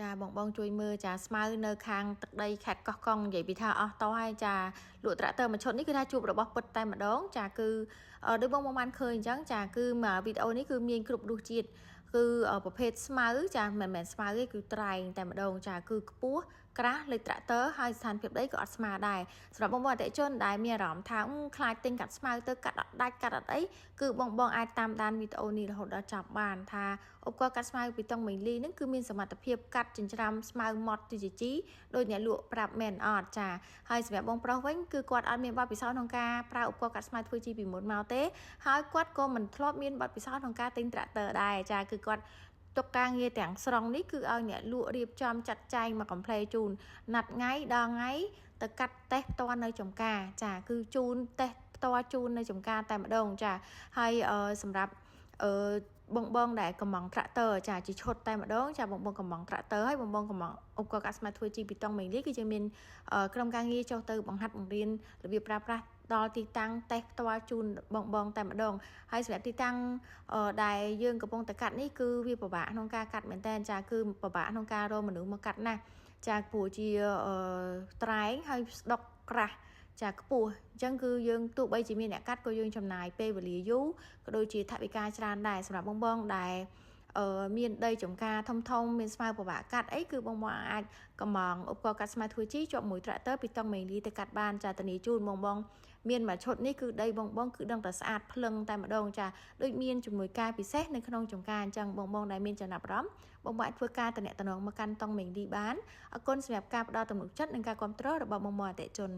Chà bong bong chui mưa chà smile nơi khang tật đây khát có con vậy vì tha to hay chà lụa trả tờ mà chốt ní cứ tha chụp rồi bóc bật tay mà đón chà cứ đôi bong bong ăn khơi chẳng chà cứ mà video ní cứ miên cứ đục chiết cứ ởประเภท smile ចាមិនមែន smile គឺត្រែងតែម្ដងចាគឺខ្ពស់ក្រាស់លេខត្រាក់ទ័រហើយស្ថានភាពដីក៏អត់ស្មើដែរសម្រាប់បងប្អូនអតិថិជនដែលមានអារម្មណ៍ថាខ្លាចទិញកាត់ស្មៅទៅកាត់អត់ដាច់កាត់អត់អីគឺបងអាចតាមដានវីដេអូនេះរហូតដល់ចប់បានថាឧបករណ៍កាត់ស្មៅពីតុងមីលីហ្នឹងគឺមានសមត្ថភាពកាត់ចិញ្ច្រាំស្មៅម៉ត់ទីជីដោយអ្នកលក់ប្រាប់មែនអត់ចាហើយសម្រាប់បងប្រុសវិញគឺគាត់អត់មានបទពិសោធន៍ក្នុងការប្រើឧបករណ៍កាត់ស្មៅធ្វើជីពីមុនមកទេហើយគាត់ក៏មិនធ្លាប់មានបទពិសោធន៍ក្នុងការទិញត្រាក់ទ័រដែរចាគឺគាត់តុកការងារទាំងស្រុងនេះគឺឲ្យអ្នកលក់រៀបចំចាត់ចែងមកកំ pl ជូនណាត់ថ្ងៃដល់ថ្ងៃទៅកាត់តេស្តផ្ទាល់នៅចំការចាគឺជូនតេស្តផ្ទាល់ជូននៅចំការតែម្ដងចាហើយសម្រាប់បងដែលកំងត្រាក់ទ័រចាជាឈុតតែម្ដងចាបងកំងត្រាក់ទ័រហើយបងកំងឧបករណ៍កាត់ស្មៅធ្វើជីពីតុងមីលីគឺជាមានក្រុមការងារចុះទៅបង្ហាត់បង្រៀនរបៀបប្រើប្រាស់ដល់ទីតាំងតេស្តផ្ទាល់ជូនបងតែម្ដងហើយសម្រាប់ទីតាំងដែលយើងកំពុងតែកាត់នេះគឺវាពិបាកក្នុងការកាត់មែនតើចាគឺពិបាកក្នុងការរកមនុស្សមកកាត់ណាស់ចាព្រោះជាត្រែងហើយស្ដុកក្រាស់ចាខ្ពស់អញ្ចឹងគឺយើងទោះបីជាមានអ្នកកាត់ក៏យើងចំណាយពេលវេលាយូរក៏ដូចជាថវិកាច្រើនដែរសម្រាប់បងដែលមានដីចំការធំមានស្មៅពិបាកកាត់អីគឺបងអាចកំងឧបករណ៍កាត់ស្មៅធ្វើជីជាប់មួយត្រាក់ទ័រពីតុងមីលីទៅកាត់បានចាធានាជូនបងមានមួយឈុតនេះគឺដីបងគឺដឹងតែស្អាតភ្លឹងតែម្ដងចាដូចមានជំនួយការពិសេសនៅក្នុងចំការអញ្ចឹងបងដែលមានចំណាប់អារម្មណ៍បងអាចធ្វើការតំណែងមកកាន់តុងមីលីបានអរគុណសម្រាប់ការផ្ដល់ទំនុកចិត្តនិងការគាំទ្ររបស់បងអតិថិជន